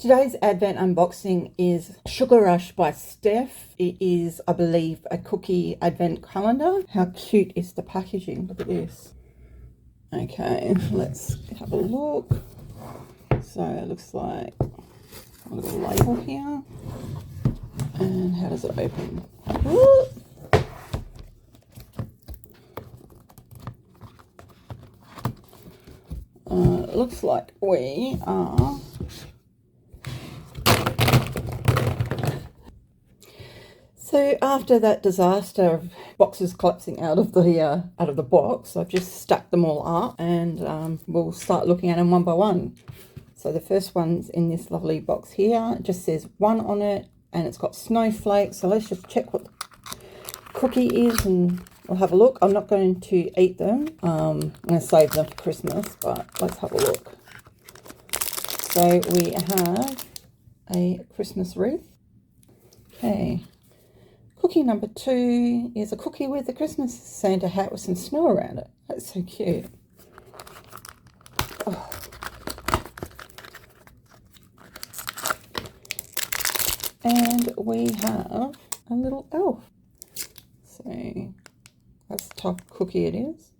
Today's Advent unboxing is Sugar Rush by Steph. It is, I believe, a cookie Advent calendar. How cute is the packaging? Look at this. Okay, let's have a look. So it looks like a little label here. And how does it open? Ooh. It looks like we are so after that disaster of boxes collapsing out of the box, I've just stacked them all up, and we'll start looking at them one by one. So the first one's in this lovely box here. It just says 1 on it, and it's got snowflakes. So let's just check what the cookie is, and we'll have a look. I'm not going to eat them. I'm going to save them for Christmas, but let's have a look. So we have a Christmas wreath. Okay. Cookie number 2 is a cookie with a Christmas Santa hat with some snow around it. That's so cute. Oh. And we have a little elf. So that's the type of cookie it is.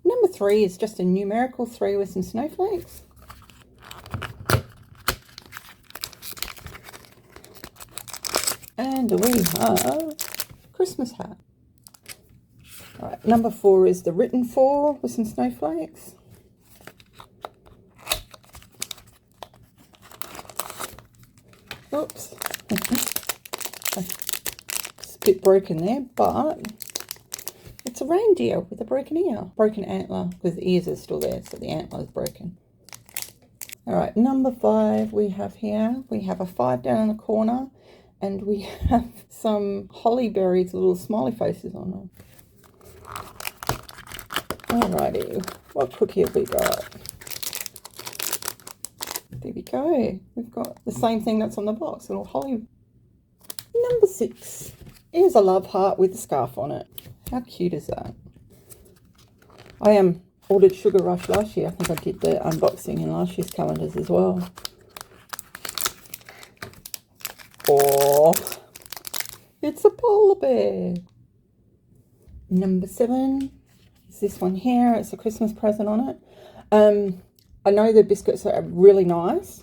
Number 3 is just a numerical 3 with some snowflakes. And we have Christmas hat. All right, number 4 is the written 4 with some snowflakes. Oops. It's a bit broken there, but it's a reindeer with a broken ear. Broken antler, because the ears are still there, so the antler is broken. All right, number 5 we have here. We have a 5 down in the corner. And we have some holly berries, little smiley faces on them. Alrighty, what cookie have we got? There we go. We've got the same thing that's on the box, little holly. Number 6 is a love heart with a scarf on it. How cute is that? I ordered Sugar Rush last year. I think I did the unboxing in last year's calendars as well. Oh, it's a polar bear. Number 7 is this one here. It's a Christmas present on it. I know the biscuits are really nice.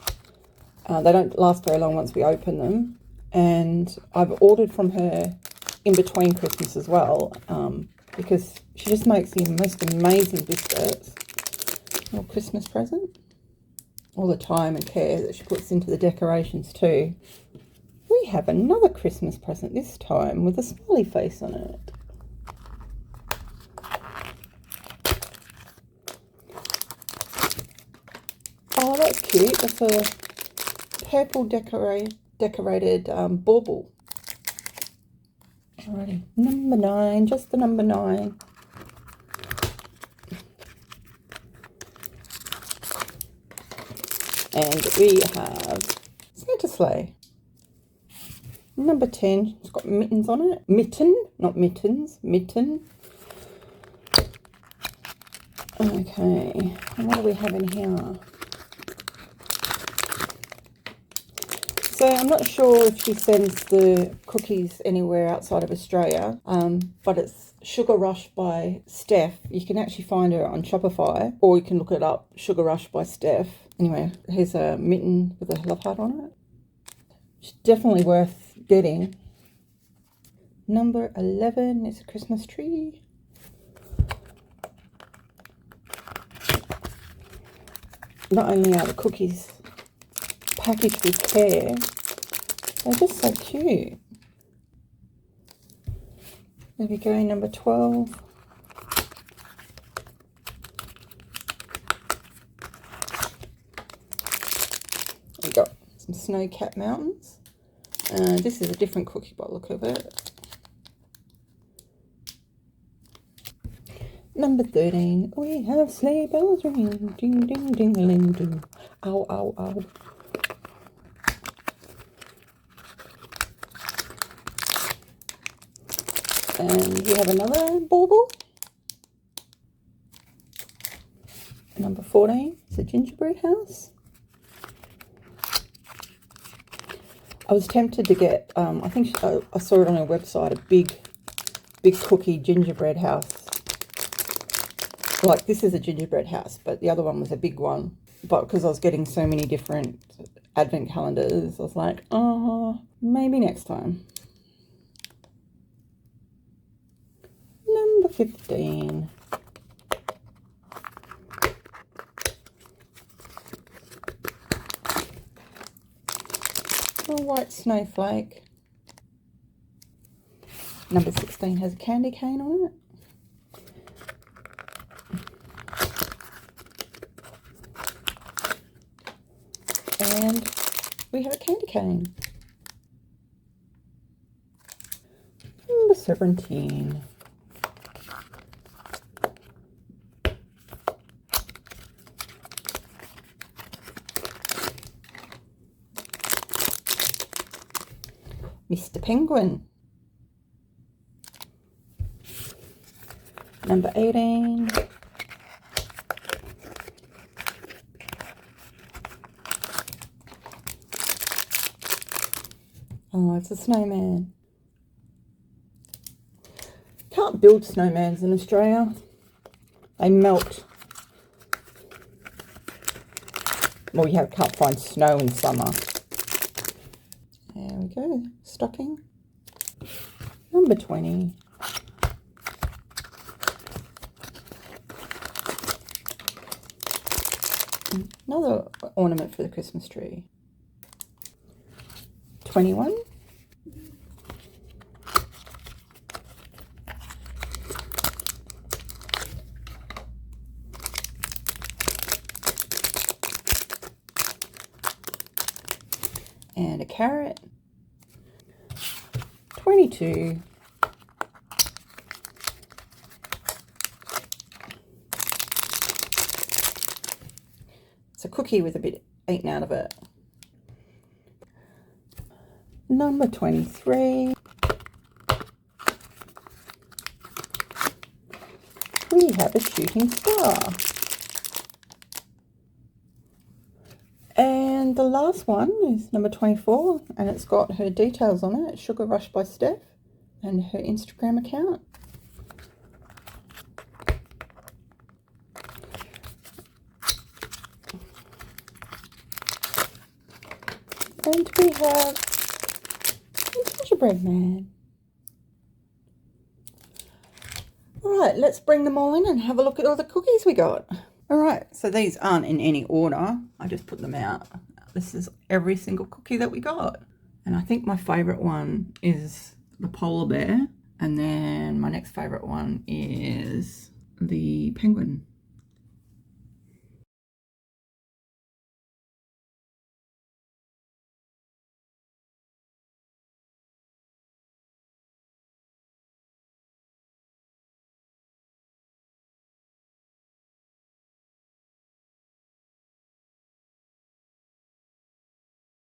They don't last very long once we open them. And I've ordered from her in between Christmas as well, because she just makes the most amazing biscuits. Little Christmas present. All the time and care that she puts into the decorations too. We have another Christmas present this time with a smiley face on it. Oh, that's cute. That's a purple decorated bauble. Alrighty, number 9, just the number 9. And we have Santa sleigh. Number 10, it's got mittens on it. Mitten, not mittens, mitten. Okay, and what do we have in here? So I'm not sure if she sends the cookies anywhere outside of Australia, but it's Sugar Rush by Steph. You can actually find her on Shopify, or you can look it up, Sugar Rush by Steph. Anyway, here's a mitten with a love heart on it. It's definitely worth getting. Number 11 is a Christmas tree. Not only are the cookies packaged with care, they're just so cute. There we go, number 12. We got some snow-capped mountains. This is a different cookie by the look of it. Number 13, we have sleigh bells ringing, ding, ding, ding-a-ling, ding. Ow, ow, ow. And we have another bauble. Number 14 is a gingerbread house. I was tempted to get, I think I saw it on her website, a big cookie gingerbread house. Like, this is a gingerbread house, but the other one was a big one. But because I was getting so many different advent calendars, I was like, oh, maybe next time. Number 15. A white snowflake. Number 16 has a candy cane on it. And we have a candy cane. Number 17. Mr. Penguin. Number 18. Oh, it's a snowman. Can't build snowmans in Australia. They melt. Well, you can't find snow in summer. There we go. Stocking. Number 20. Another ornament for the Christmas tree. 21. And a carrot. 22. It's a cookie with a bit eaten out of it. Number 23. We have a shooting star. And the last one is number 24, and it's got her details on it. Sugar Rush by Steph and her Instagram account. And we have a gingerbread man. Alright, let's bring them all in and have a look at all the cookies we got. Alright, so these aren't in any order. I just put them out. This is every single cookie that we got. And I think my favourite one is the polar bear. And then my next favourite one is the penguin.